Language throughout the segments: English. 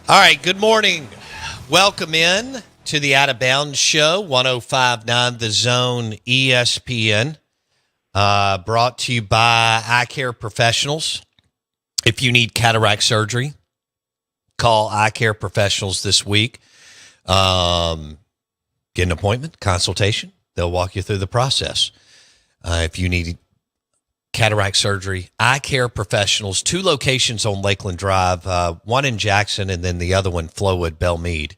All right, good morning. Welcome in to the Out of Bounds Show, 105.9 The Zone ESPN, brought to you by Eye Care Professionals. If you need cataract surgery, call Eye Care Professionals this week. Get an appointment, consultation. They'll walk you through the process. If you need cataract surgery, Eye Care Professionals, 2 locations on Lakeland Drive, one in Jackson and then the other one, Flowood, Belmead.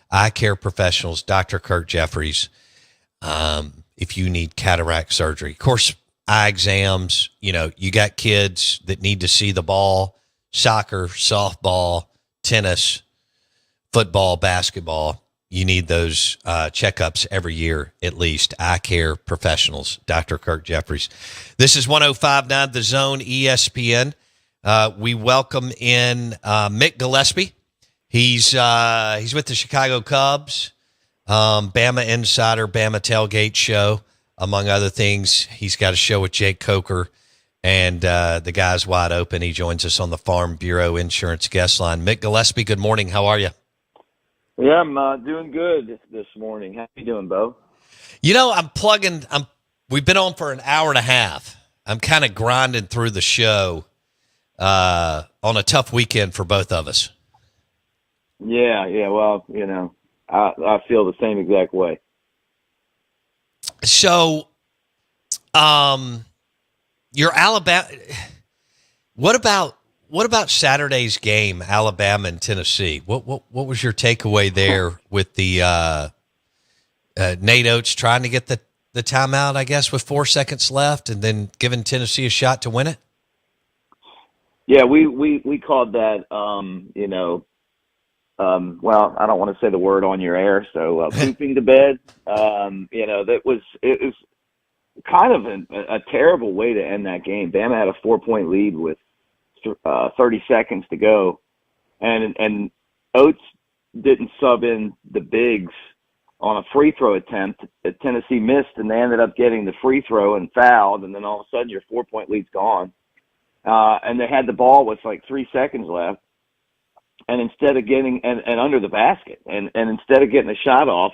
Eye Care Professionals, Dr. Kirk Jeffries, if you need cataract surgery. Of course, eye exams, you got kids that need to see the ball, soccer, softball, tennis, football, basketball. You need those checkups every year at least. Eye Care Professionals, Dr. Kirk Jeffries. This is 105.9 The Zone ESPN. We welcome in Mick Gillispie. He's with the Chicago Cubs, Bama Insider, Bama Tailgate Show, among other things. He's got a show with Jake Coker, and the guy's wide open. He joins us on the Farm Bureau Insurance guest line. Mick Gillispie, good morning. How are you? Yeah, I'm doing good this morning. How you doing, Bo? We've been on for an hour and a half. I'm kind of grinding through the show on a tough weekend for both of us. Yeah. Well, I feel the same exact way. So, your Alabama. What about Saturday's game, Alabama and Tennessee? What was your takeaway there with the Nate Oates trying to get the timeout, I guess, with 4 seconds left, and then giving Tennessee a shot to win it? Yeah, we called that, well, I don't want to say the word on your air, so pooping to bed. It was kind of a terrible way to end that game. Bama had a 4-point lead with 30 seconds to go, and Oates didn't sub in the bigs on a free throw attempt that Tennessee missed, and they ended up getting the free throw and fouled, and then all of a sudden your 4-point lead's gone. And they had the ball with like 3 seconds left, and instead of getting and under the basket, and instead of getting a shot off,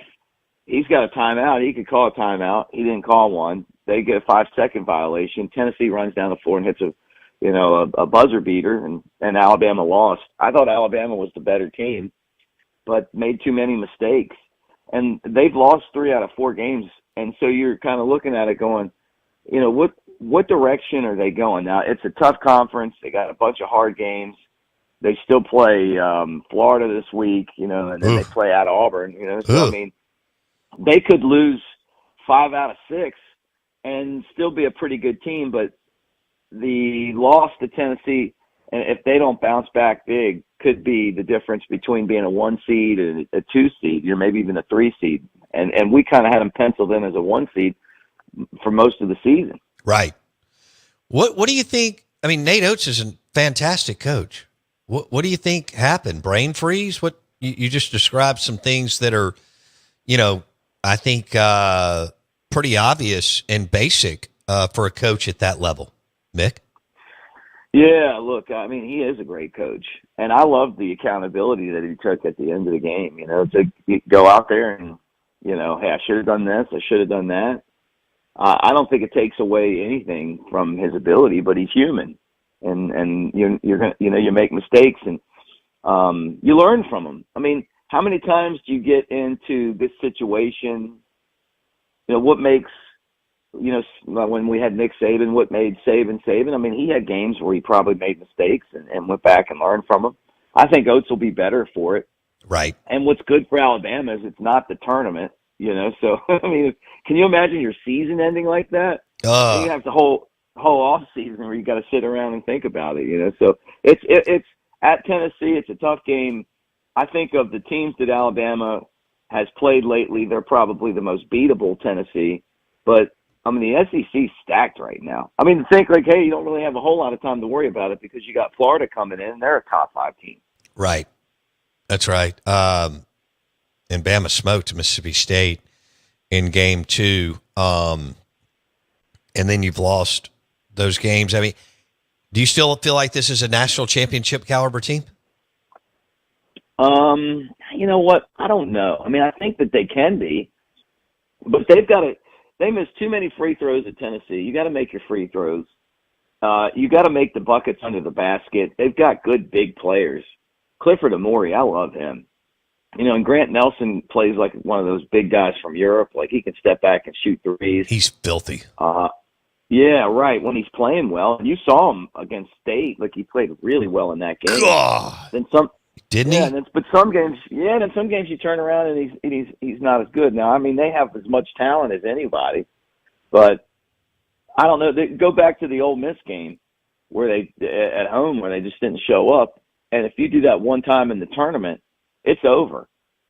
he's got a timeout. He could call a timeout. He didn't call one. They get a 5-second violation. Tennessee runs down the floor and hits a buzzer beater, and Alabama lost. I thought Alabama was the better team, but made too many mistakes. And they've lost 3 out of 4 games, and so you're kind of looking at it going, what direction are they going? Now, it's a tough conference. They got a bunch of hard games. They still play Florida this week, and then they play at Auburn. So, I mean, they could lose 5 out of 6 and still be a pretty good team, but the loss to Tennessee, and if they don't bounce back big, could be the difference between being a 1 seed and a 2 seed, maybe even a 3 seed. And we kind of had them penciled in as a 1 seed for most of the season. Right. What do you think? I mean, Nate Oates is a fantastic coach. What do you think happened? Brain freeze? What you just described some things that are, I think pretty obvious and basic for a coach at that level. Mick? Yeah, look, I mean, he is a great coach, and I love the accountability that he took at the end of the game, to go out there and, hey, I should have done this, I should have done that. I don't think it takes away anything from his ability, but he's human, and you're gonna, you make mistakes, and you learn from them. I mean, how many times do you get into this situation? What makes when we had Nick Saban, what made Saban? I mean, he had games where he probably made mistakes and went back and learned from them. I think Oates will be better for it. Right. And what's good for Alabama is it's not the tournament, So, I mean, can you imagine your season ending like that? You have the whole off season where you got to sit around and think about it, So it's at Tennessee. It's a tough game. I think of the teams that Alabama has played lately, they're probably the most beatable Tennessee, but I mean, the SEC's stacked right now. I mean, think like, hey, you don't really have a whole lot of time to worry about it because you got Florida coming in. They're a top 5 team. Right. That's right. And Bama smoked Mississippi State in game 2. And then you've lost those games. I mean, do you still feel like this is a national championship caliber team? You know what? I don't know. I mean, I think that they can be, but they miss too many free throws at Tennessee. You got to make your free throws. You got to make the buckets under the basket. They've got good big players. Clifford Amore, I love him. You know, and Grant Nelson plays like one of those big guys from Europe. Like, he can step back and shoot threes. He's filthy. Yeah, right. When he's playing well, and you saw him against State, like he played really well in that game. God. Then some, didn't yeah, he? But some games, then some games you turn around and he's not as good. Now, I mean, they have as much talent as anybody, but I don't know. They go back to the Ole Miss game where at home where they just didn't show up, and if you do that one time in the tournament, it's over.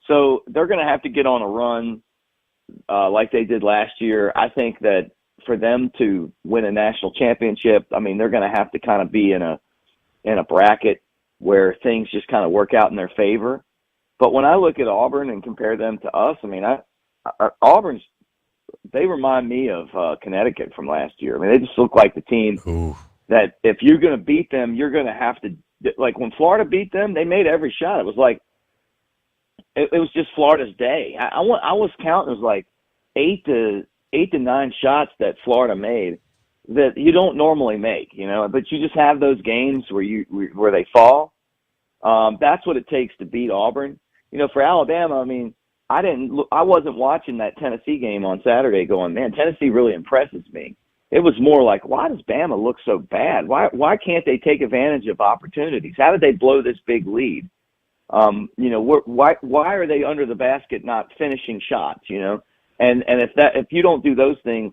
So they're going to have to get on a run like they did last year. I think that for them to win a national championship, I mean, they're going to have to kind of be in a bracket where things just kind of work out in their favor. But when I look at Auburn and compare them to us, I mean, Auburn's, they remind me of Connecticut from last year. I mean, they just look like the team that if you're going to beat them, you're going to have to, like when Florida beat them, they made every shot. It was like, it was just Florida's day. I was counting, it was like 8 to 9 shots that Florida made that you don't normally make, you know, but you just have those games where they fall. That's what it takes to beat Auburn. You know, for Alabama, I mean, I wasn't watching that Tennessee game on Saturday going, man, Tennessee really impresses me. It was more like, why does Bama look so bad? Why can't they take advantage of opportunities? How did they blow this big lead? You know, why are they under the basket not finishing shots, you know? And if you don't do those things,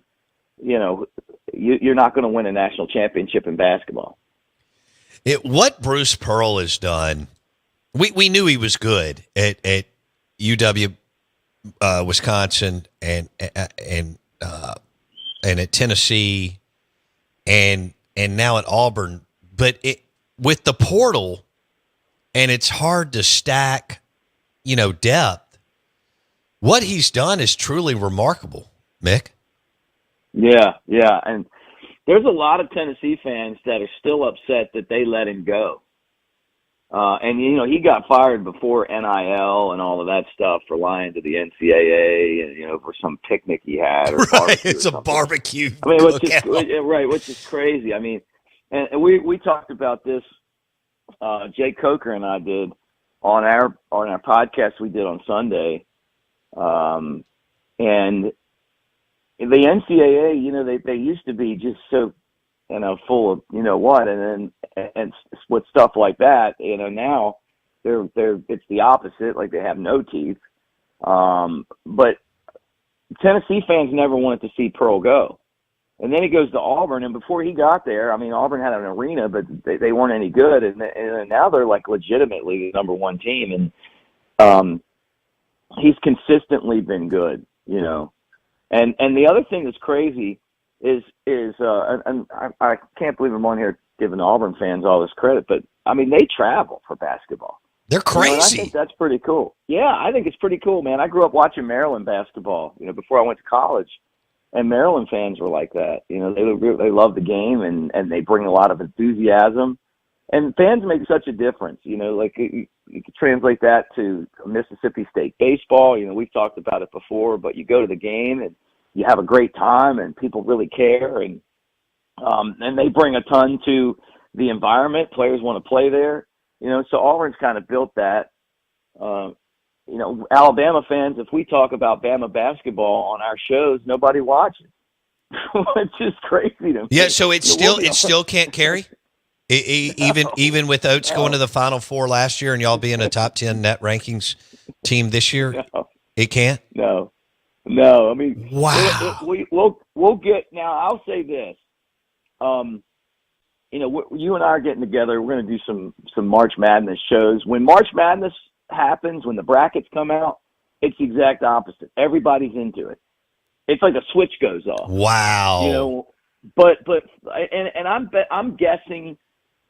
you know, you're not going to win a national championship in basketball. What Bruce Pearl has done, we knew he was good at UW, Wisconsin, and at Tennessee, and now at Auburn. But with the portal, and it's hard to stack, you know, depth. What he's done is truly remarkable, Mick. Yeah, and there's a lot of Tennessee fans that are still upset that they let him go. And, you know, he got fired before NIL and all of that stuff for lying to the NCAA and, you know, for some picnic he had. Or right, it's a barbecue. I mean, which is crazy. I mean, and we talked about this, Jay Coker and I did on our podcast we did on Sunday. And the NCAA, you know, they used to be just so, you know, full of, you know what, and with stuff like that, you know, now it's the opposite, like they have no teeth. But Tennessee fans never wanted to see Pearl go. And then he goes to Auburn, and before he got there, I mean, Auburn had an arena, but they weren't any good, and now they're like legitimately the number one team, and he's consistently been good, you know. And the other thing that's crazy is and I can't believe I'm on here giving Auburn fans all this credit, but I mean, they travel for basketball. They're crazy. You know, I think that's pretty cool. Yeah, I think it's pretty cool, man. I grew up watching Maryland basketball, you know, before I went to college. And Maryland fans were like that. You know, they love the game and they bring a lot of enthusiasm. And fans make such a difference. You know, like you could translate that to Mississippi State baseball. You know, we've talked about it before, but you go to the game and you have a great time and people really care. And they bring a ton to the environment. Players want to play there. You know, so Auburn's kind of built that. You know, Alabama fans, if we talk about Bama basketball on our shows, nobody watches. It's just crazy to me. Yeah, so it still can't carry? Even with Oates going to the Final Four last year and y'all being a top 10 net rankings team this year, it can't? No. I mean, wow. We'll get – now, I'll say this. You know, you and I are getting together. We're going to do some March Madness shows. When March Madness happens, when the brackets come out, it's the exact opposite. Everybody's into it. It's like a switch goes off. Wow. You know, but I'm guessing,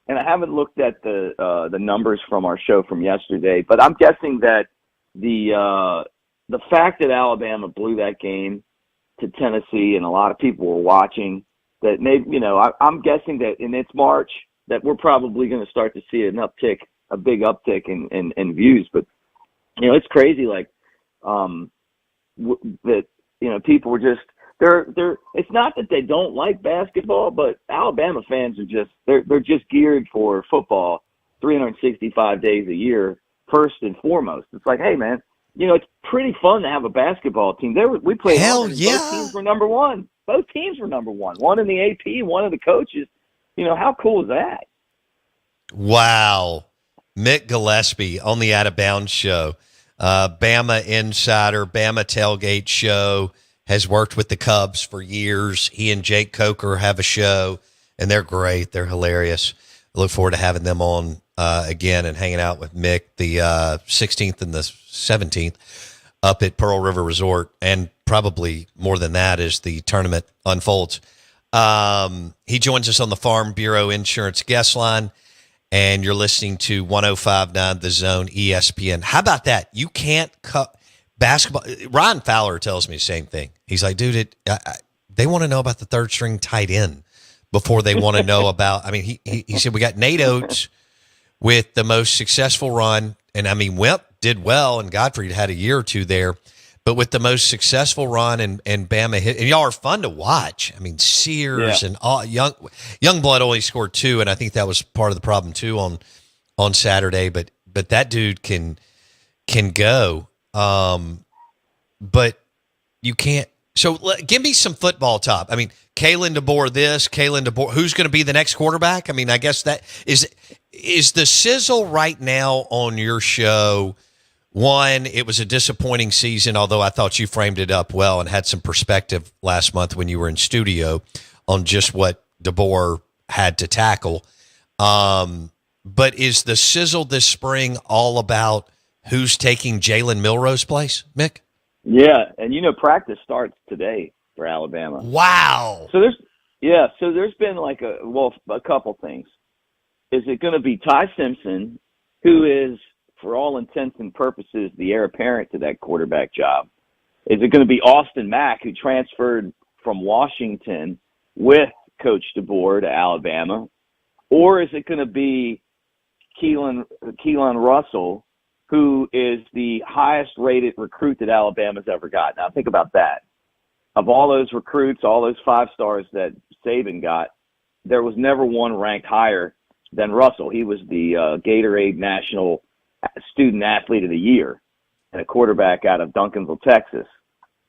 and I haven't looked at the numbers from our show from yesterday, but I'm guessing that the fact that Alabama blew that game to Tennessee and a lot of people were watching, that maybe, you know, I'm guessing that in its March that we're probably going to start to see an uptick a big uptick in views. But it's crazy. Like that. People were just they're. It's not that they don't like basketball, but Alabama fans are just they're just geared for football 365 days a year. First and foremost, it's like, hey man, it's pretty fun to have a basketball team. We played. Hell yeah! Both teams were number one. Both teams were number one. One in the AP, one of the coaches. How cool is that? Wow, Mick Gillispie on the Out of Bounds show, Bama insider, Bama tailgate show. Has worked with the Cubs for years. He and Jake Coker have a show, and they're great. They're hilarious. I look forward to having them on again and hanging out with Mick the 16th and the 17th up at Pearl River Resort, and probably more than that as the tournament unfolds. He joins us on the Farm Bureau Insurance guest line, and you're listening to 105.9 The Zone ESPN. How about that? You can't cut basketball. Ryan Fowler tells me the same thing. He's like, dude, they want to know about the third string tight end before they want to know about. I mean, he said we got Nate Oates with the most successful run, and I mean Wimp did well, and Godfrey had a year or two there, but with the most successful run, and Bama hit, and y'all are fun to watch. I mean, Sears and all, Youngblood only scored 2, and I think that was part of the problem too on Saturday. But that dude can go, but you can't. So give me some football top. I mean, Kalen DeBoer, who's going to be the next quarterback? I mean, I guess that is the sizzle right now on your show. One, it was a disappointing season, although I thought you framed it up well and had some perspective last month when you were in studio on just what DeBoer had to tackle. But is the sizzle this spring all about who's taking Jalen Milroe's place, Mick? Yeah, and practice starts today for Alabama. Wow. So there's been like a couple things. Is it going to be Ty Simpson, who is, for all intents and purposes, the heir apparent to that quarterback job? Is it going to be Austin Mack, who transferred from Washington with Coach DeBoer to Alabama? Or is it going to be Keelan Russell, who is the highest-rated recruit that Alabama's ever got? Now, think about that. Of all those recruits, all those 5-stars that Saban got, there was never one ranked higher than Russell. He was the Gatorade National Student Athlete of the Year and a quarterback out of Duncanville, Texas,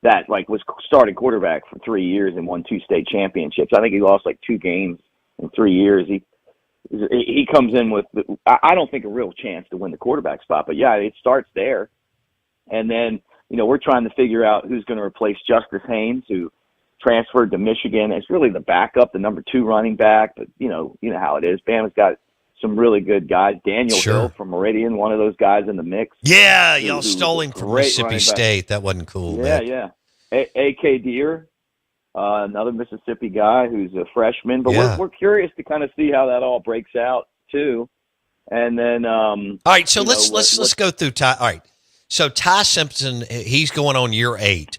that was starting quarterback for 3 years and won 2 state championships. I think he lost 2 games in 3 years. He comes in with, I don't think, a real chance to win the quarterback spot. But, yeah, it starts there. And then, we're trying to figure out who's going to replace Justice Haynes, who transferred to Michigan. It's really the backup, the number 2 running back. But, you know how it is. Bama's got some really good guys. Daniel Hill from Meridian, one of those guys in the mix. Yeah, y'all stole him from Mississippi State. That wasn't cool. Yeah. A.K. Deere. Another Mississippi guy who's a freshman, but we're curious to kind of see how that all breaks out too. And then, all right, so let's go through Ty. All right, so Ty Simpson, he's going on year 8.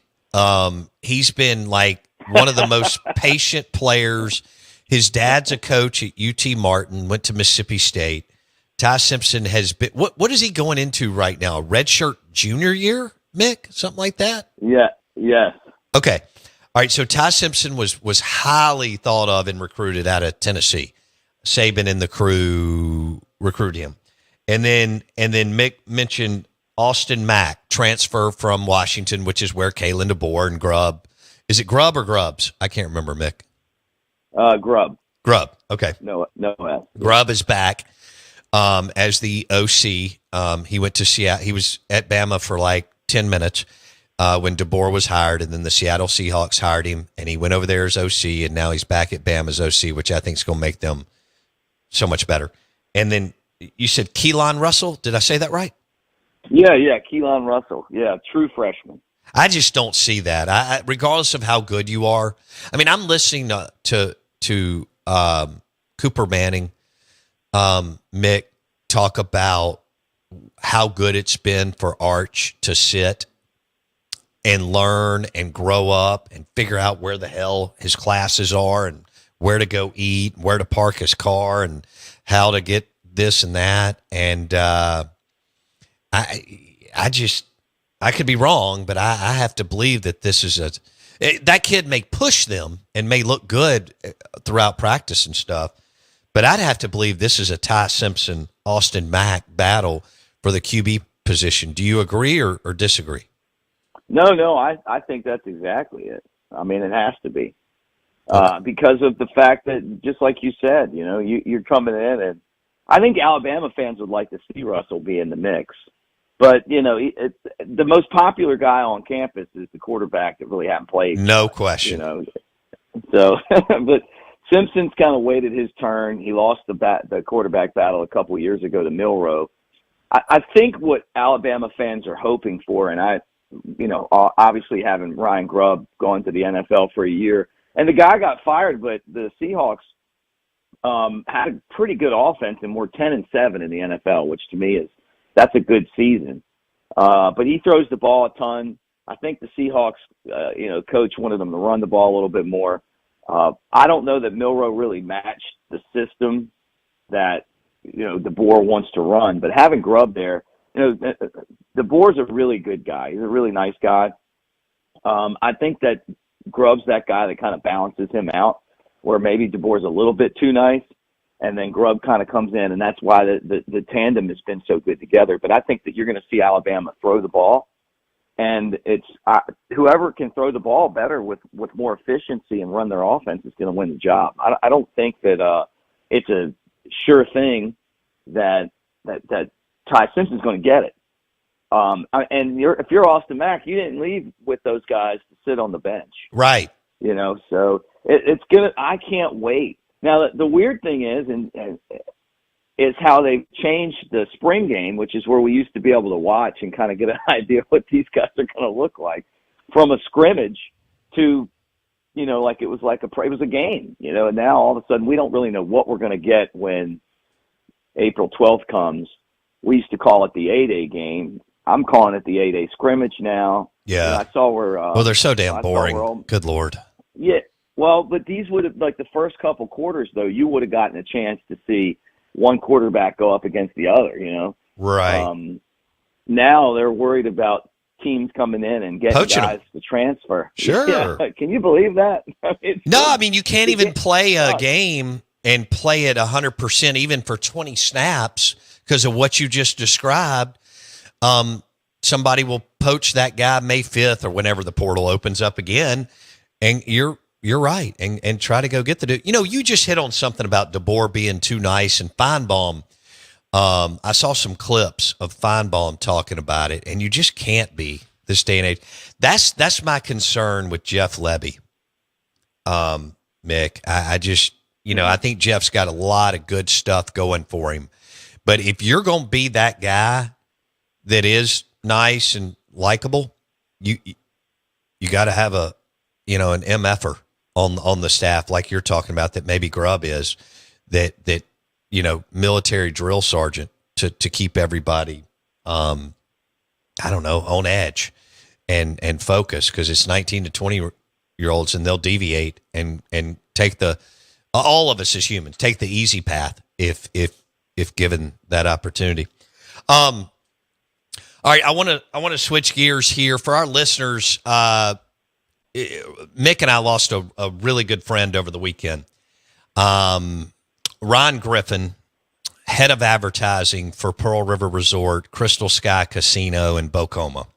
He's been one of the most patient players. His dad's a coach at UT Martin, went to Mississippi State. Ty Simpson has been. What is he going into right now? Redshirt junior year, Mick, something like that. Yeah. Yes. Okay. All right, so Ty Simpson was highly thought of and recruited out of Tennessee. Saban and the crew recruited him. And then Mick mentioned Austin Mack, transfer from Washington, which is where Kalen DeBoer and Grubb. Is it Grubb or Grubbs? I can't remember, Mick. Grubb. Grubb, okay. No. Grubb is back as the OC. He went to Seattle. He was at Bama for 10 minutes. When DeBoer was hired, and then the Seattle Seahawks hired him, and he went over there as OC, and now he's back at Bama as OC, which I think is going to make them so much better. And then you said Keelan Russell. Did I say that right? Yeah, Keelan Russell. Yeah, true freshman. I just don't see that. I regardless of how good you are. I mean, I'm listening to Cooper Manning, Mick, talk about how good it's been for Arch to sit and learn and grow up and figure out where the hell his classes are and where to go eat, where to park his car, and how to get this and that. And I could be wrong, but I have to believe that this is that kid may push them and may look good throughout practice and stuff, but I'd have to believe this is a Ty Simpson, Austin Mack battle for the QB position. Do you agree or disagree? No, I think that's exactly it. I mean, it has to be. Because of the fact that, just like you said, you're coming in, and I think Alabama fans would like to see Russell be in the mix. But, the most popular guy on campus is the quarterback that really hasn't played. No question. So, but Simpson's kind of waited his turn. He lost the quarterback battle a couple of years ago to Milroe. I think what Alabama fans are hoping for, and obviously having Ryan Grubb gone to the NFL for a year, and the guy got fired, but the Seahawks had a pretty good offense, and we're 10-7 in the NFL, which to me that's a good season. But he throws the ball a ton. I think the Seahawks, coach wanted them to run the ball a little bit more. I don't know that Milroe really matched the system that, DeBoer wants to run. But having Grubb there, DeBoer's a really good guy. He's a really nice guy. I think that Grubb's that guy that kind of balances him out, where maybe DeBoer's a little bit too nice, and then Grubb kind of comes in, and that's why the tandem has been so good together. But I think that you're going to see Alabama throw the ball, and it's whoever can throw the ball better with more efficiency and run their offense is going to win the job. I don't think that it's a sure thing that Ty Simpson's going to get it. And if you're Austin Mack, you didn't leave with those guys to sit on the bench, right? So it's gonna. I can't wait. Now the weird thing is how they've changed the spring game, which is where we used to be able to watch and kind of get an idea of what these guys are going to look like, from a scrimmage to, like it was a game, and now all of a sudden we don't really know what we're going to get when April 12th comes. We used to call it the 8A game. I'm calling it the 8A scrimmage now. Yeah. I saw where. They're so damn boring. Good Lord. Yeah. Well, but these would have, like the first couple quarters, though, you would have gotten a chance to see one quarterback go up against the other, Right. Now they're worried about teams coming in and getting Poaching guys to transfer. Sure. Yeah. Can you believe that? You can't even play a game and play it 100%, even for 20 snaps, because of what you just described. Somebody will poach that guy May 5th or whenever the portal opens up again, and you're right, and try to go get the dude. You just hit on something about DeBoer being too nice, and Feinbaum. I saw some clips of Feinbaum talking about it, and you just can't be this day and age. That's my concern with Jeff Lebby. Mick, I just, I think Jeff's got a lot of good stuff going for him, but if you're going to be that guy that is nice and likable, you got to have an MFer on the staff, like you're talking about, that maybe Grubb is, that military drill sergeant to keep everybody, on edge and focus, because it's 19 to 20-year-olds, and they'll deviate and take all of us as humans take the easy path if given that opportunity. All right, I want to switch gears here for our listeners. Mick and I lost a really good friend over the weekend. Ron Griffin, head of advertising for Pearl River Resort, Crystal Sky Casino in Bocoma.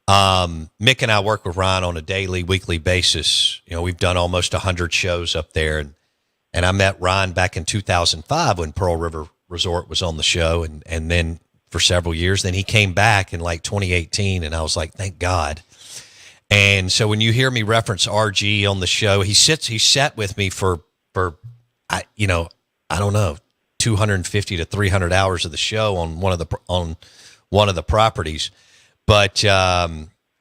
Mick and I work with Ron on a daily, weekly basis. We've done almost 100 shows up there, and I met Ron back in 2005 when Pearl River Resort was on the show, and then for several years. Then he came back in like 2018, and I was like, thank God. And so when you hear me reference RG on the show, he sat with me for I don't know, 250 to 300 hours of the show on one of the properties. But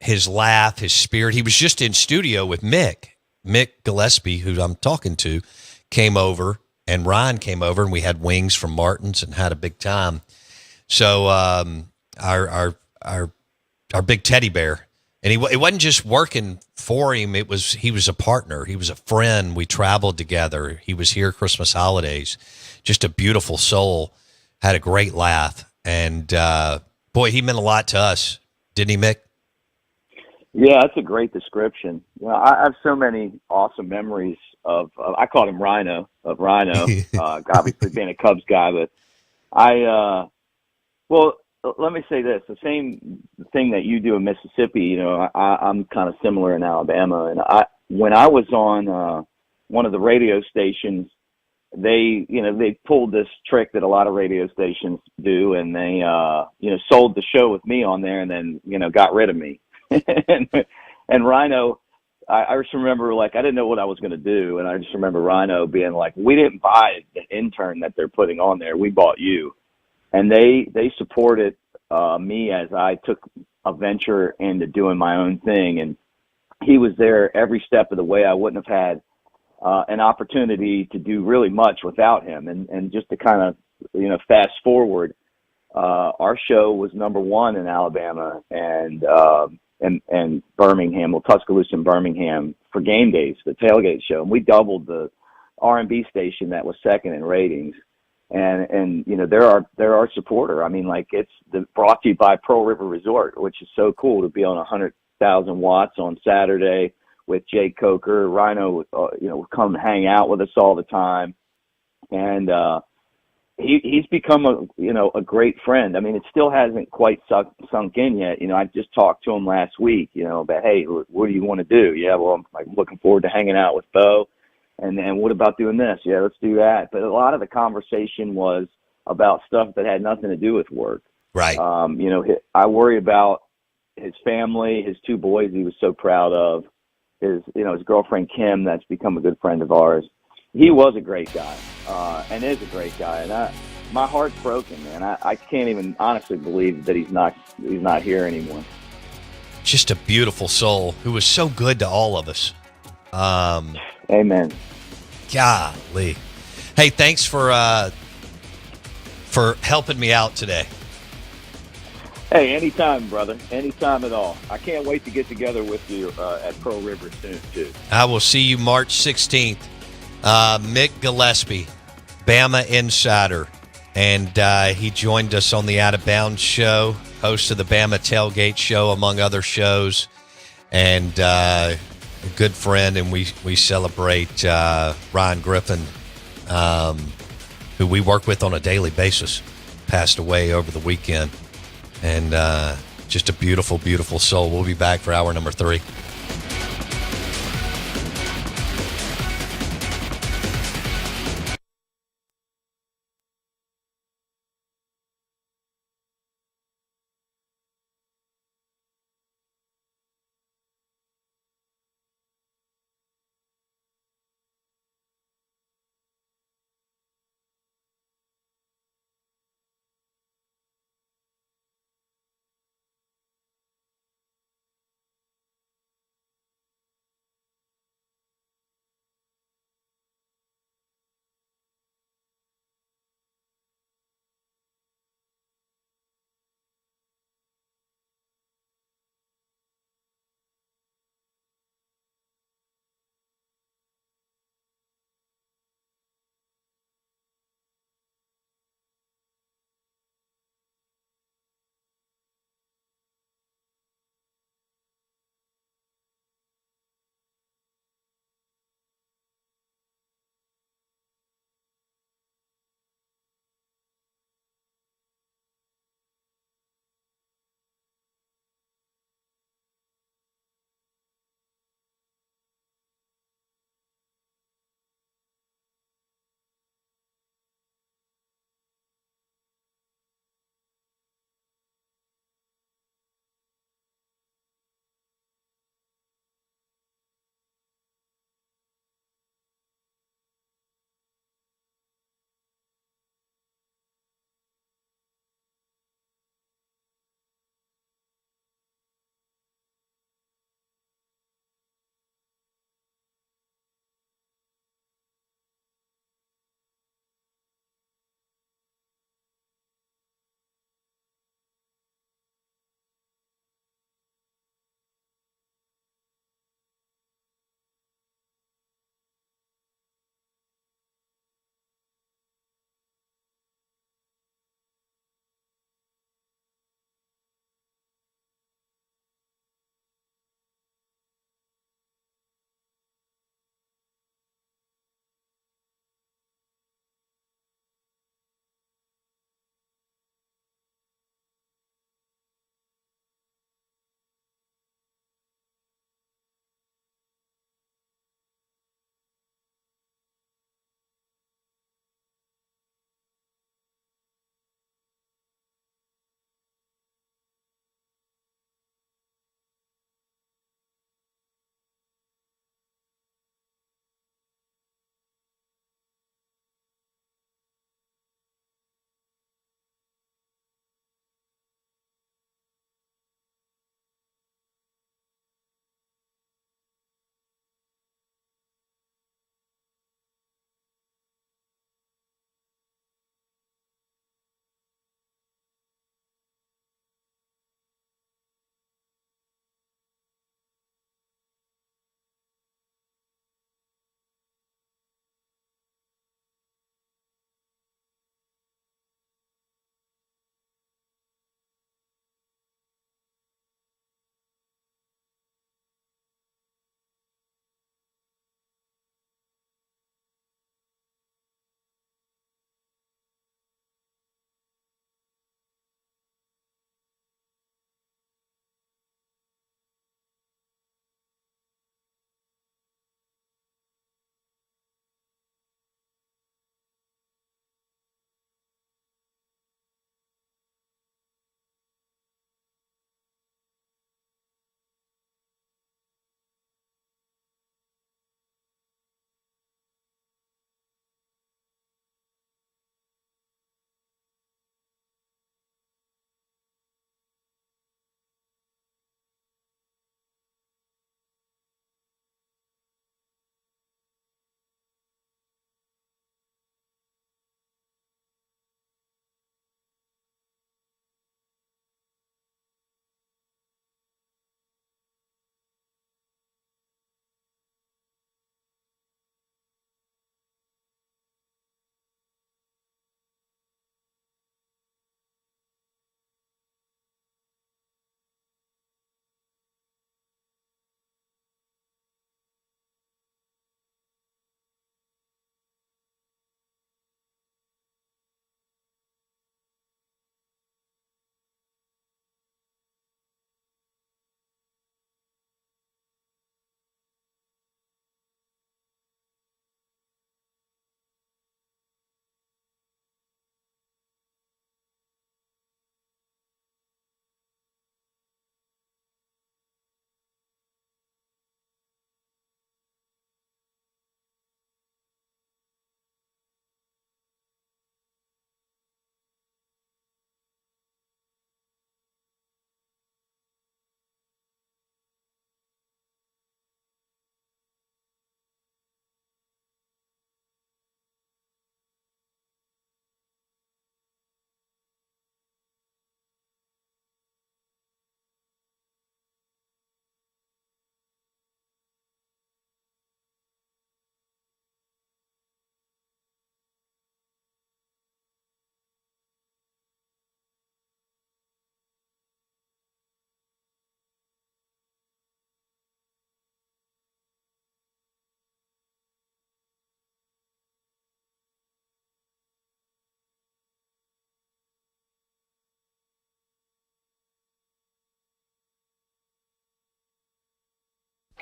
his laugh, his spirit, he was just in studio with Mick Gillispie, who I'm talking to, came over, and Ryan came over, and we had wings from Martin's and had a big time. So our big teddy bear, and it wasn't just working for him. He was a partner. He was a friend. We traveled together. He was here Christmas holidays. Just a beautiful soul. had a great laugh. And boy, he meant a lot to us, didn't he, Mick? Yeah, that's a great description. I have so many awesome memories I called him Rhino, obviously being a Cubs guy, but well, let me say this: the same thing that you do in Mississippi, I'm kind of similar in Alabama. And when I was on one of the radio stations, they pulled this trick that a lot of radio stations do, and they sold the show with me on there, and then got rid of me. and Rhino, I just remember, like, I didn't know what I was going to do, and I just remember Rhino being like, "We didn't buy the intern that they're putting on there; we bought you." And they supported me as I took a venture into doing my own thing, and he was there every step of the way. I wouldn't have had an opportunity to do really much without him. And just to kind of fast forward, our show was number one in Alabama and Birmingham, Tuscaloosa and Birmingham for game days, the tailgate show, and we doubled the R&B station that was second in ratings. And they're our supporter. I mean, like, it's brought to you by Pearl River Resort, which is so cool to be on 100,000 watts on Saturday with Jake Coker. Rhino would come hang out with us all the time, and he's become a great friend. I mean, it still hasn't quite sunk in yet. I just talked to him last week, about, hey, what do you want to do? Yeah, well, I'm looking forward to hanging out with Bo. And then what about doing this? Yeah, let's do that. But a lot of the conversation was about stuff that had nothing to do with work. Right. I worry about his family, his two boys he was so proud of, his girlfriend Kim, that's become a good friend of ours. He was a great guy, and is a great guy. And my heart's broken, man. I can't even honestly believe that he's not here anymore. Just a beautiful soul who was so good to all of us. Amen. Golly. Hey, thanks for helping me out today. Hey, anytime, brother. Anytime at all. I can't wait to get together with you at Pearl River soon, too. I will see you March 16th. Mick Gillispie, Bama Insider, and he joined us on the Out of Bounds show, host of the Bama Tailgate show, among other shows, and a good friend, and we celebrate Ryan Griffin, who we work with on a daily basis, passed away over the weekend, and just a beautiful, beautiful soul. We'll be back for hour number 3.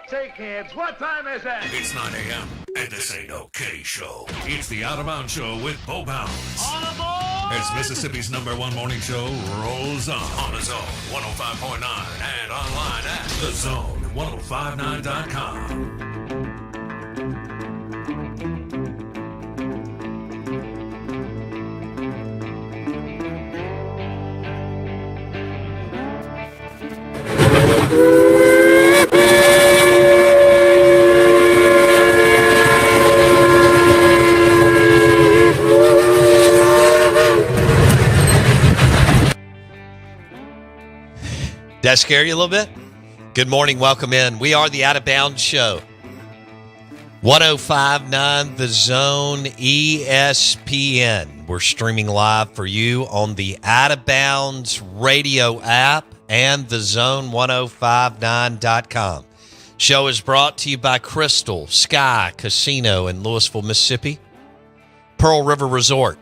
Say, kids, what time is it? It's 9 a.m., and this ain't no K show. It's the Out of Bounds Show with Bo Bounds. On aboard! As Mississippi's #1 morning show rolls on the Zone 105.9 and online at thezone1059.com. Did that scare you a little bit? Good morning. Welcome in. We are the Out of Bounds Show. 105.9 The Zone ESPN. We're streaming live for you on the Out of Bounds radio app and thezone1059.com. Show is brought to you by Crystal Sky Casino in Louisville, Mississippi. Pearl River Resort,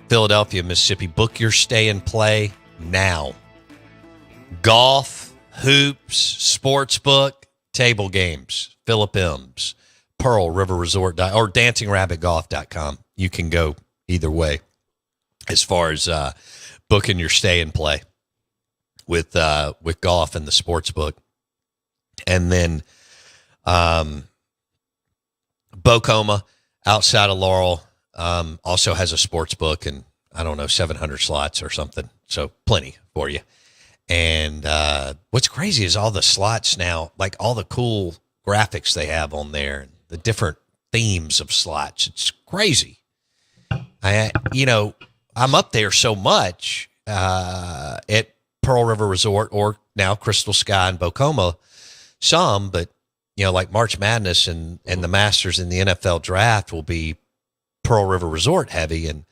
Philadelphia, Mississippi. Book your stay and play now. Golf, hoops, sportsbook, table games, Philip M's, Pearl River Resort, or DancingRabbitGolf.com. You can go either way as far as booking your stay and play with golf and the sportsbook. And then Bocoma, outside of Laurel, also has a sportsbook and, 700 slots or something. So plenty for you. And what's crazy is all the slots now, like all the cool graphics they have on there, and the different themes of slots. It's crazy. I'm up there so much at Pearl River Resort or now Crystal Sky and Bocoma some, but like March Madness and the Masters in the NFL draft will be Pearl River Resort heavy. And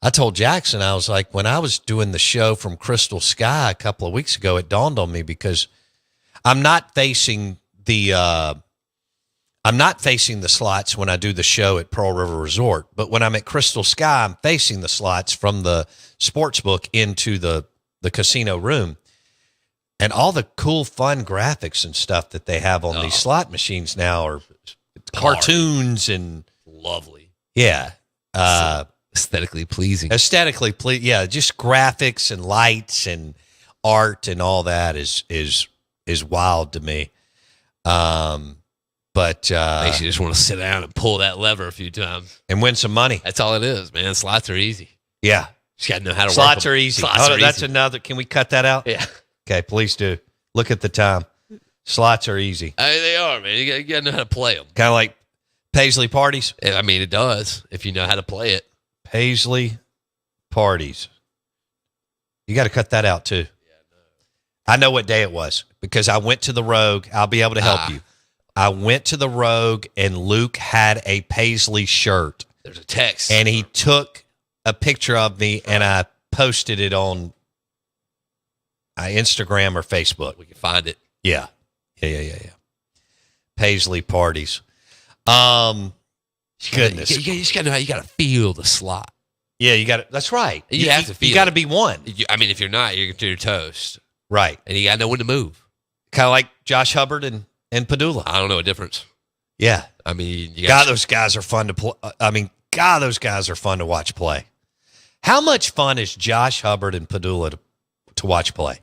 I told Jackson, I was like, when I was doing the show from Crystal Sky a couple of weeks ago, it dawned on me because I'm not facing the slots when I do the show at Pearl River Resort, but when I'm at Crystal Sky, I'm facing the slots from the sports book into the casino room. And all the cool, fun graphics and stuff that they have on these slot machines now are cartoons and lovely. Yeah. Aesthetically pleasing. Yeah, just graphics and lights and art and all that is wild to me. But makes you just want to sit down and pull that lever a few times and win some money. That's all it is, man. Slots are easy. Yeah, just got to know how to slots work them. are easy. Slots are that's easy. another. Can we cut that out? Yeah. Okay, please do. Look at the time. Slots are easy. They are, man. You got to know how to play them. Kind of like Paisley parties. I mean, it does if you know how to play it. Paisley parties. You got to cut that out too. Yeah, no. I know what day it was because I went to the Rogue. I'll be able to help you. I went to the Rogue and Luke had a Paisley shirt. There's a text. And he took a picture of me and I posted it on Instagram or Facebook. We can find it. Yeah. Paisley parties. Goodness. You just got to know how you got to feel the slot. Yeah, you got to. That's right. You have to feel. You got to be one. If you're not, you're toast. Right. And you got to know when to move. Kind of like Josh Hubbard and Padula. I don't know a difference. Yeah. I mean, those guys are fun to play. Those guys are fun to watch play. How much fun is Josh Hubbard and Padula to watch play?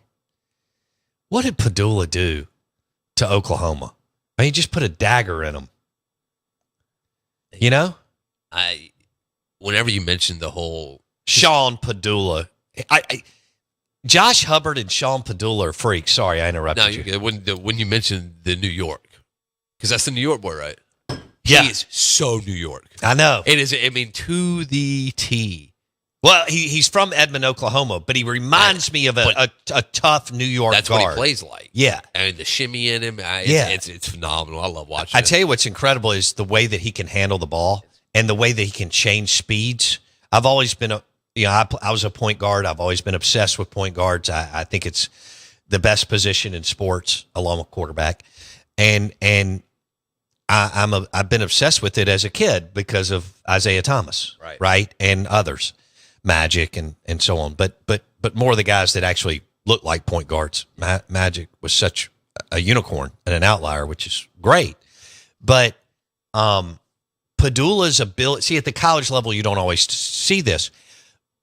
What did Padula do to Oklahoma? He just put a dagger in them. Whenever you mention the whole Sean Padula, Josh Hubbard and Sean Padula are freaks. Sorry, I interrupted you. When you mentioned the New York, because that's the New York boy, right? Yeah. He is so New York. I know. It is, to the T. Well, he's from Edmond, Oklahoma, but he reminds me of a tough New York That's guard. what he plays like. Yeah. And the shimmy in him, it's phenomenal. I love watching it. I tell you what's incredible is the way that he can handle the ball and the way that he can change speeds. I've always been I was a point guard. I've always been obsessed with point guards. I think it's the best position in sports along with quarterback. And I've been obsessed with it as a kid because of Isaiah Thomas, right? And others. Magic and so on, but more of the guys that actually look like point guards. Magic was such a unicorn and an outlier, which is great. But Padula's ability, see, at the college level, you don't always see this.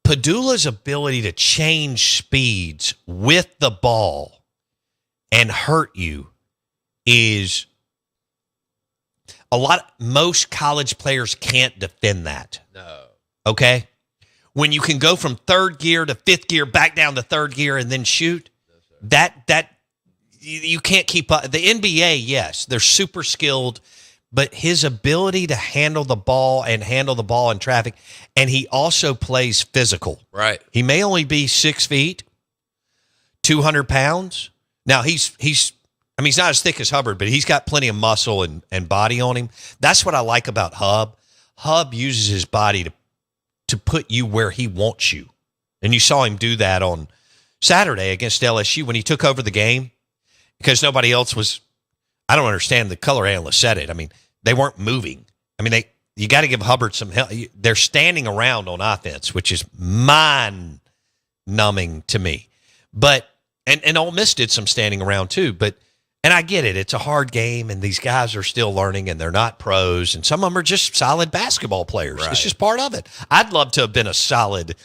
Padula's ability to change speeds with the ball and hurt you is most college players can't defend that. No. Okay? When you can go from third gear to fifth gear, back down to third gear, and then shoot, that you can't keep up. The NBA, yes, they're super skilled, but his ability to handle the ball in traffic, and he also plays physical. Right. He may only be 6 feet, 200 pounds. Now, he's not as thick as Hubbard, but he's got plenty of muscle and body on him. That's what I like about Hub. Hub uses his body to put you where he wants you. And you saw him do that on Saturday against LSU when he took over the game because nobody else was. I don't understand. The color analyst said it. I mean, they weren't moving. I mean, you got to give Hubbard some help. They're standing around on offense, which is mind-numbing to me. But and Ole Miss did some standing around too. And I get it. It's a hard game, and these guys are still learning, and they're not pros, and some of them are just solid basketball players. Right. It's just part of it. I'd love to have been a solid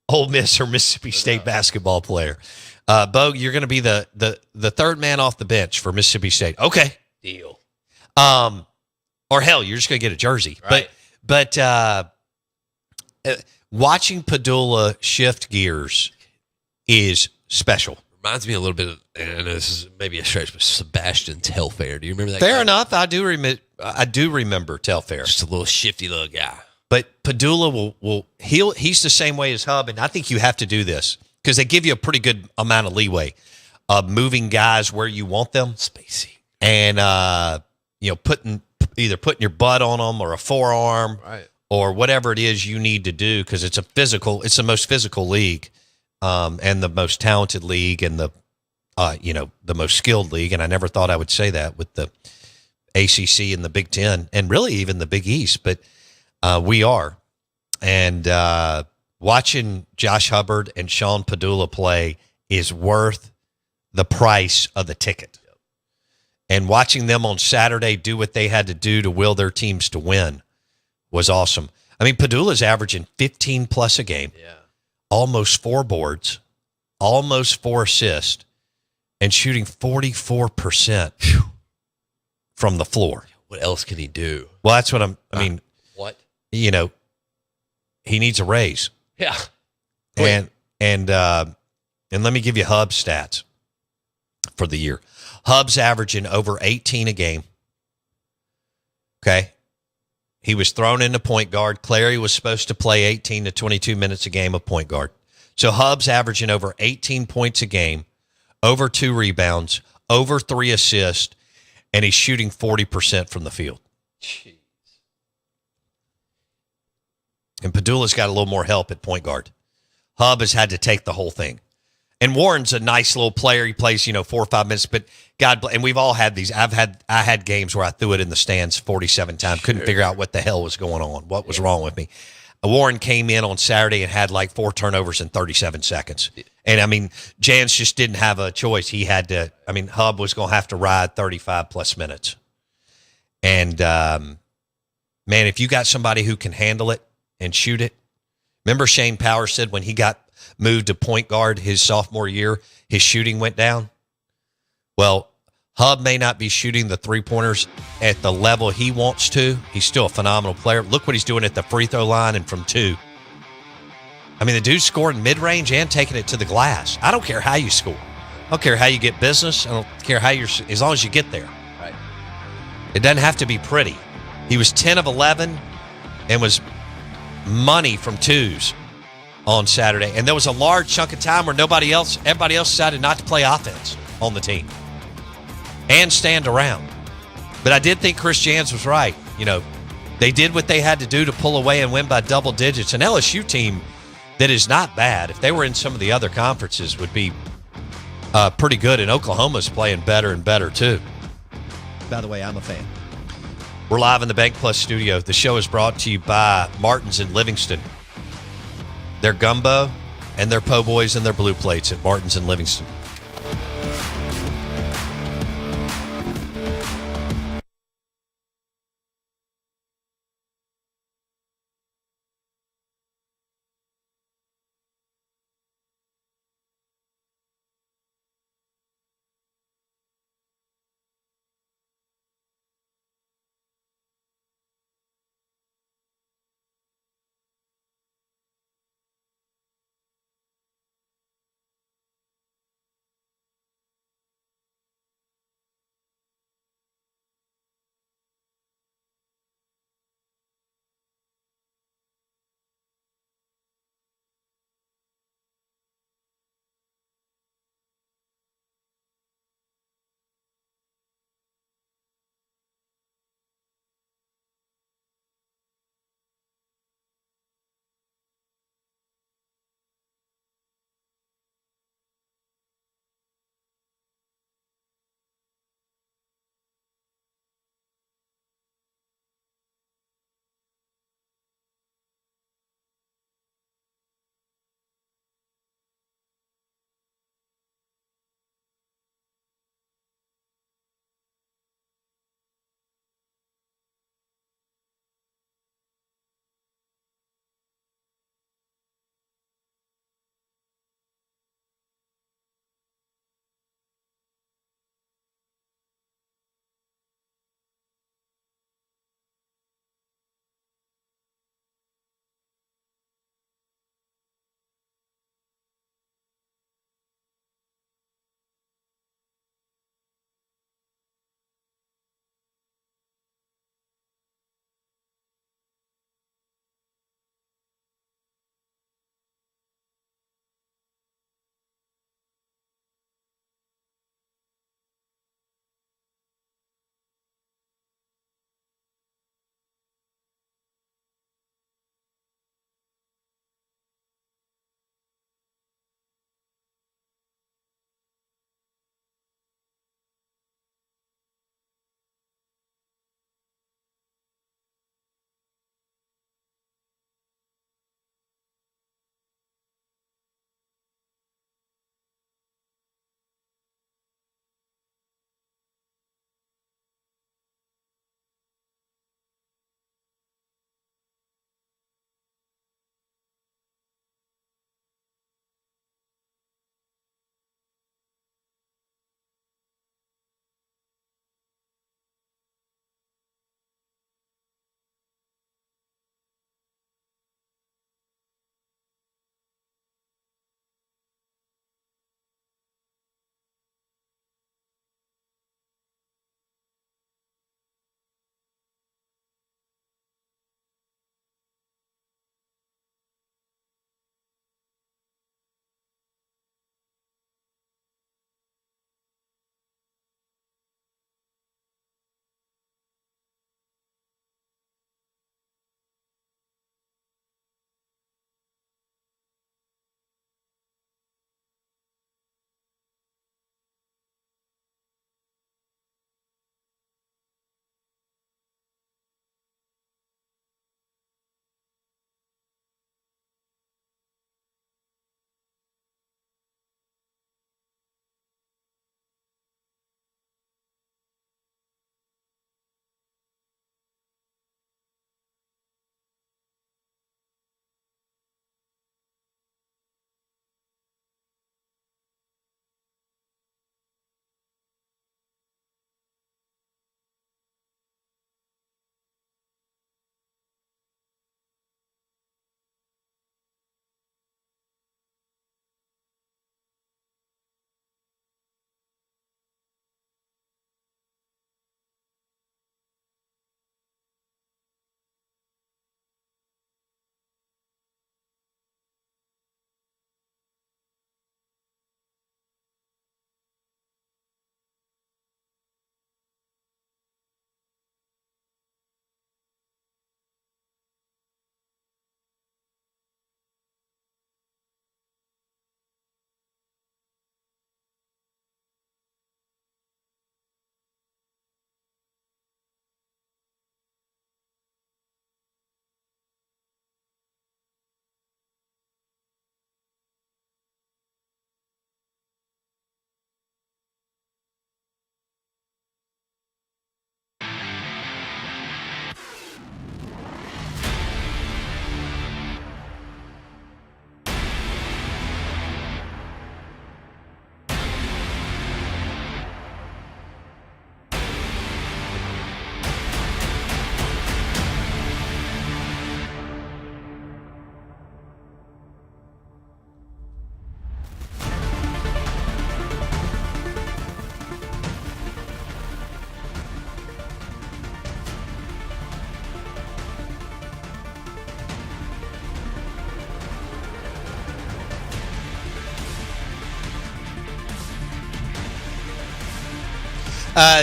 Ole Miss or Mississippi State basketball player. Bo, you're going to be the third man off the bench for Mississippi State. Okay. Deal. Or hell, you're just going to get a jersey. Right. But watching Padula shift gears is special. Reminds me a little bit of, and this is maybe a stretch, but Sebastian Telfair. Do you remember that Fair guy? enough. I do remember Telfair. Just a little shifty little guy. But Padula he's the same way as Hub, and I think you have to do this because they give you a pretty good amount of leeway of moving guys where you want them. Spacey. And, putting your butt on them or a forearm or whatever it is you need to do because it's the most physical league and the most talented league and the most skilled league. And I never thought I would say that with the ACC and the Big Ten and really even the Big East, but we are. And watching Josh Hubbard and Sean Padula play is worth the price of the ticket. And watching them on Saturday do what they had to do to will their teams to win was awesome. I mean, Padula's averaging 15-plus a game, almost 4 boards, almost 4 assists, and shooting 44% from the floor. What else can he do? Well, that's what what? He needs a raise. Yeah. And let me give you Hub's stats for the year. Hub's averaging over 18 a game. Okay. He was thrown into point guard. Clary was supposed to play 18 to 22 minutes a game of point guard. So Hub's averaging over 18 points a game, over 2 rebounds, over 3 assists, and he's shooting 40% from the field. Jeez. And Padula's got a little more help at point guard. Hub has had to take the whole thing. And Warren's a nice little player. He plays, 4 or 5 minutes, but and we've all had these. I had games where I threw it in the stands 47 times. Couldn't figure out what the hell was going on. What was wrong with me? Warren came in on Saturday and had like 4 turnovers in 37 seconds. And Jans just didn't have a choice. He had to. Hub was going to have to ride 35 plus minutes. And man, if you got somebody who can handle it and shoot it, remember Shane Powers said when he got moved to point guard his sophomore year, his shooting went down. Well, Hub may not be shooting the 3-pointers at the level he wants to. He's still a phenomenal player. Look what he's doing at the free throw line and from 2. The dude's scoring mid-range and taking it to the glass. I don't care how you score. I don't care how you get business. I don't care how as long as you get there. Right. It doesn't have to be pretty. He was 10 of 11 and was money from 2s on Saturday. And there was a large chunk of time where everybody else decided not to play offense on the team and stand around. But I did think Chris Jans was right. They did what they had to do to pull away and win by double digits. An LSU team that is not bad, if they were in some of the other conferences, would be pretty good. And Oklahoma's playing better and better, too. By the way, I'm a fan. We're live in the Bank Plus studio. The show is brought to you by Martin's in Livingston. Their gumbo and their po' boys and their blue plates at Martin's in Livingston.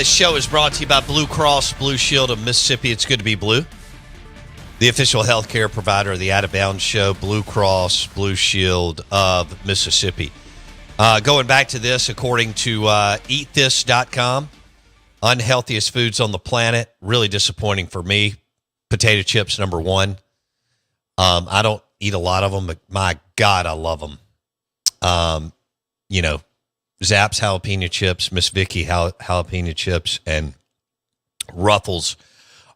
Show is brought to you by Blue Cross Blue Shield of Mississippi. It's good to be blue. The official healthcare provider of the Out of Bounds Show, Blue Cross Blue Shield of Mississippi. Going back to this, according to eatthis.com, unhealthiest foods on the planet. Really disappointing for me. Potato chips, number one. I don't eat a lot of them, but my God, I love them. Zapp's jalapeno chips, Miss Vicky jalapeno chips, and Ruffles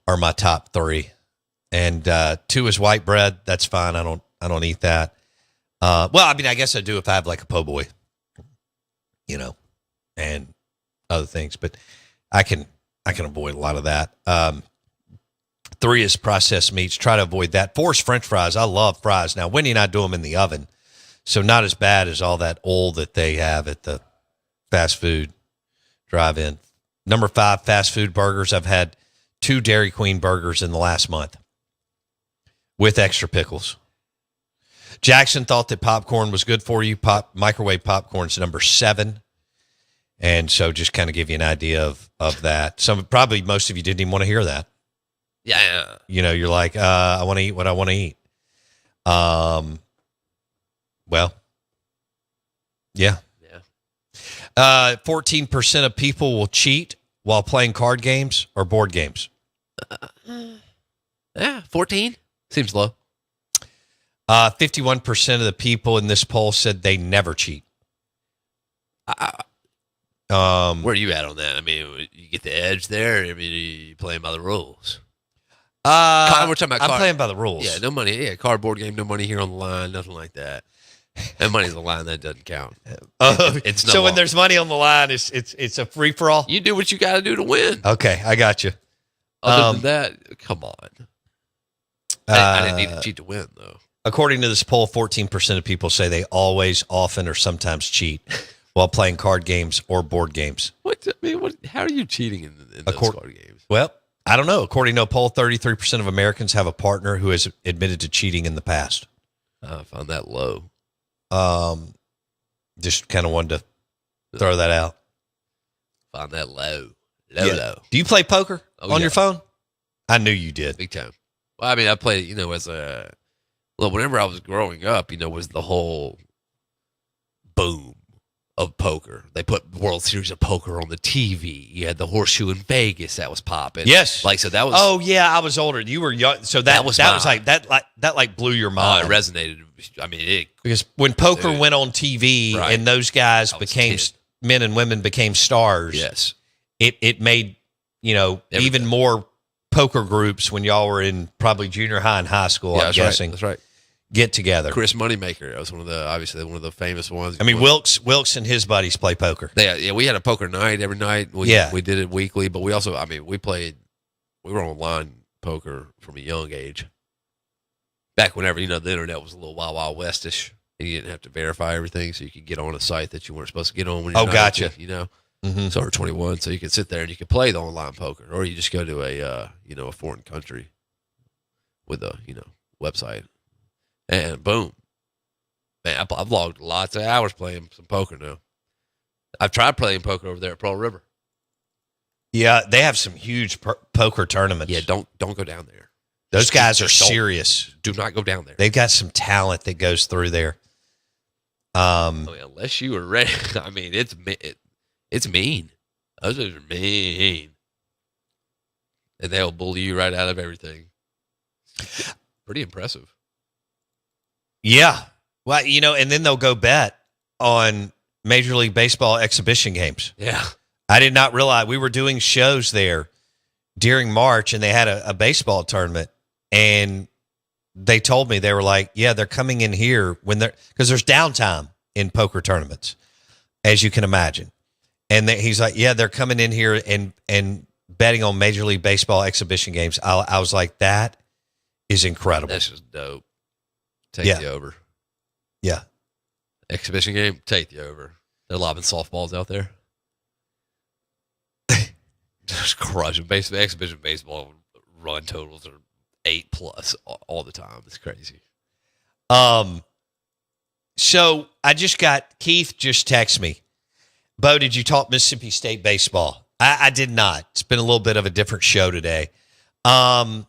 are my top three. And 2 is white bread. That's fine. I don't eat that. I guess I do if I have like a po' boy, and other things, but I can avoid a lot of that. 3 is processed meats. Try to avoid that. 4 is French fries. I love fries. Now, Wendy and I do them in the oven, so not as bad as all that oil that they have at the fast food drive-in. Number 5, fast food burgers. I've had 2 Dairy Queen burgers in the last month with extra pickles. Jackson thought that popcorn was good for you. Microwave popcorn's number 7. And so just kind of give you an idea of that. Probably most of you didn't even want to hear that. Yeah. You're like, I want to eat what I want to eat. Well, yeah. 14% of people will cheat while playing card games or board games. 14 seems low. 51% of the people in this poll said they never cheat. Where are you at on that? I mean, you get the edge there. I mean, you playing by the rules. We're talking about I'm playing by the rules. Yeah, no money. Yeah, cardboard game, no money here on the line, nothing like that. And money's on the line, that doesn't count. It's no so when there's money on the line, it's a free for all. You do what you got to do to win. Okay, I got you. Other than that, come on. I didn't need to cheat to win, though. According to this poll, 14% of people say they always, often, or sometimes cheat while playing card games or board games. How are you cheating in those card games? Well, I don't know. According to a poll, 33% of Americans have a partner who has admitted to cheating in the past. I found that low. Just kind of wanted to throw that out. Found that low. Low. Do you play poker on your phone? I knew you did. Big time. Well, I mean, I played, whenever I was growing up, was the whole boom of poker. They put World Series of Poker on the TV. You had the Horseshoe in Vegas that was popping. Yes. So that was. Oh yeah, I was older. You were young, so that was like blew your mind. It resonated. I mean, because when poker went on TV and those guys became men and women became stars. Yes. It made even more poker groups when y'all were in probably junior high and high school. I'm guessing. That's right. Get together. Chris Moneymaker. That was one of the famous ones. I mean, Wilkes and his buddies play poker. Yeah, we had a poker night every night. We did it weekly, but we also, we were online poker from a young age. Back whenever, the internet was a little wild, wild westish, and you didn't have to verify everything, so you could get on a site that you weren't supposed to get on when you're gotcha. So we're 21, so you could sit there and you could play the online poker, or you just go to a foreign country with a, website. And boom, man! I've logged lots of hours playing some poker now. I've tried playing poker over there at Pearl River. Yeah, they have some huge poker tournaments. Yeah, don't go down there. Those guys are serious. Do not go down there. They've got some talent that goes through there. Unless you are ready. I mean, it's mean. Those guys are mean, and they'll bully you right out of everything. Pretty impressive. Yeah. Well, and then they'll go bet on Major League Baseball exhibition games. Yeah. I did not realize we were doing shows there during March, and they had a baseball tournament, and they told me, they were like, yeah, they're coming in here because there's downtime in poker tournaments, as you can imagine. And he's like, yeah, they're coming in here and betting on Major League Baseball exhibition games. I was like, that is incredible. That's just dope. Take the over. Yeah. Exhibition game, take the over. They're lobbing softballs out there. Just crushing. Exhibition baseball run totals are 8+ all the time. It's crazy. So Keith just texted me. Bo, did you talk Mississippi State baseball? I did not. It's been a little bit of a different show today. I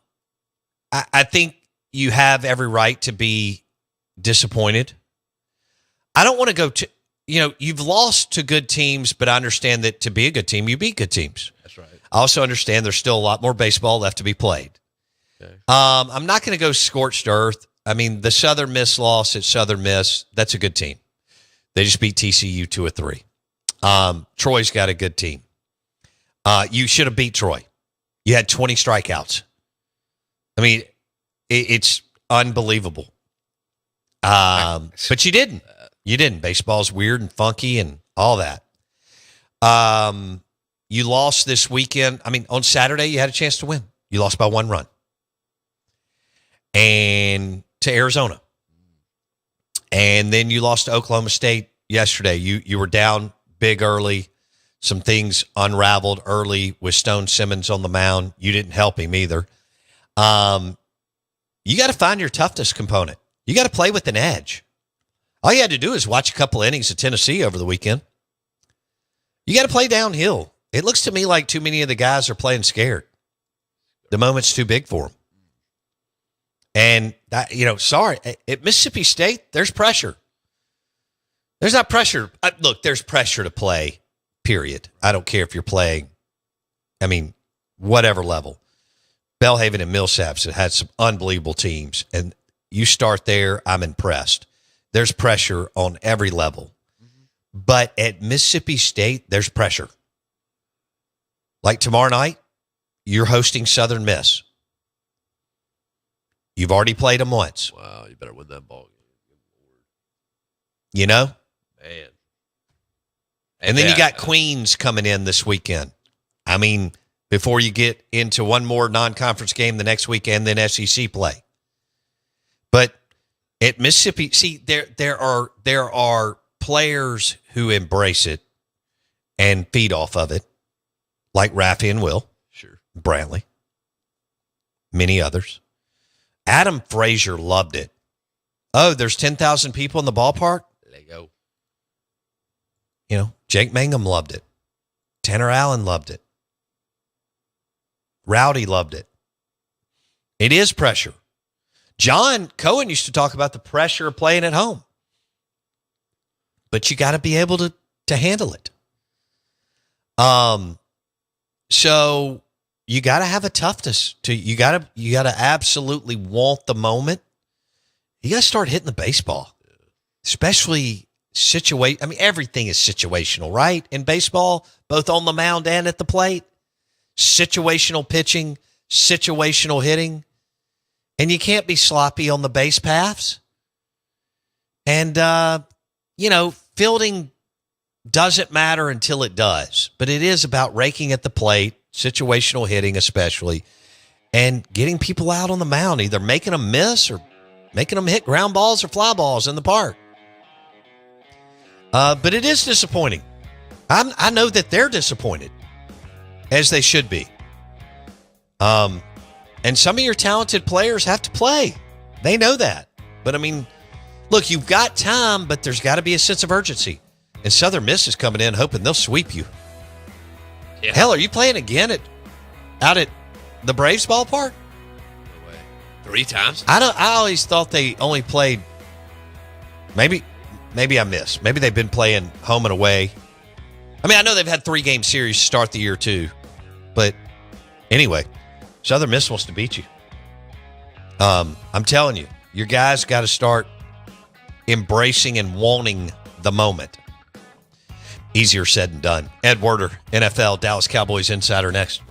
think you have every right to be disappointed. I don't want to go to, you've lost to good teams, but I understand that to be a good team, you beat good teams. That's right. I also understand there's still a lot more baseball left to be played. Okay. I'm not going to go scorched earth. I mean, the Southern Miss loss at Southern Miss, that's a good team. They just beat TCU 2-3. Troy's got a good team. You should have beat Troy. You had 20 strikeouts. I mean, it's unbelievable. But you didn't. You didn't. Baseball's weird and funky and all that. You lost this weekend. I mean, on Saturday, you had a chance to win. You lost by 1 run. And to Arizona. And then you lost to Oklahoma State yesterday. You were down big early. Some things unraveled early with Stone Simmons on the mound. You didn't help him either. You got to find your toughness component. You got to play with an edge. All you had to do is watch a couple innings of Tennessee over the weekend. You got to play downhill. It looks to me like too many of the guys are playing scared. The moment's too big for them. And, sorry, at Mississippi State, there's pressure. There's not pressure. Look, there's pressure to play, period. I don't care if you're playing, whatever level. Belhaven and Millsaps have had some unbelievable teams, and you start there, I'm impressed. There's pressure on every level. Mm-hmm. But at Mississippi State, there's pressure. Like tomorrow night, you're hosting Southern Miss. You've already played them once. Wow, you better win that ball game. You know? Man. And then you got Queens coming in this weekend. Before you get into one more non-conference game the next week and then SEC play. But at Mississippi, see, there are players who embrace it and feed off of it, like Raffy and Will. Sure. Brantley. Many others. Adam Frazier loved it. Oh, there's 10,000 people in the ballpark? There you go. Jake Mangum loved it. Tanner Allen loved it. Rowdy loved it. It is pressure. John Cohen used to talk about the pressure of playing at home. But you got to be able to handle it. So you got to have a toughness. You got to absolutely want the moment. You got to start hitting the baseball. Especially everything is situational, right? In baseball, both on the mound and at the plate. Situational pitching, situational hitting. And you can't be sloppy on the base paths. And, fielding doesn't matter until it does. But it is about raking at the plate, situational hitting especially, and getting people out on the mound, either making them miss or making them hit ground balls or fly balls in the park. But it is disappointing. I know that they're disappointed, as they should be. And some of your talented players have to play. They know that. But, look, you've got time, but there's got to be a sense of urgency. And Southern Miss is coming in hoping they'll sweep you. Yeah. Hell, are you playing again out at the Braves ballpark? No way. 3 times? I always thought they only played, maybe I missed. Maybe they've been playing home and away. I know they've had 3-game series to start the year too. But anyway, Southern Miss wants to beat you. I'm telling you, your guys got to start embracing and wanting the moment. Easier said than done. Ed Werder, NFL, Dallas Cowboys Insider next.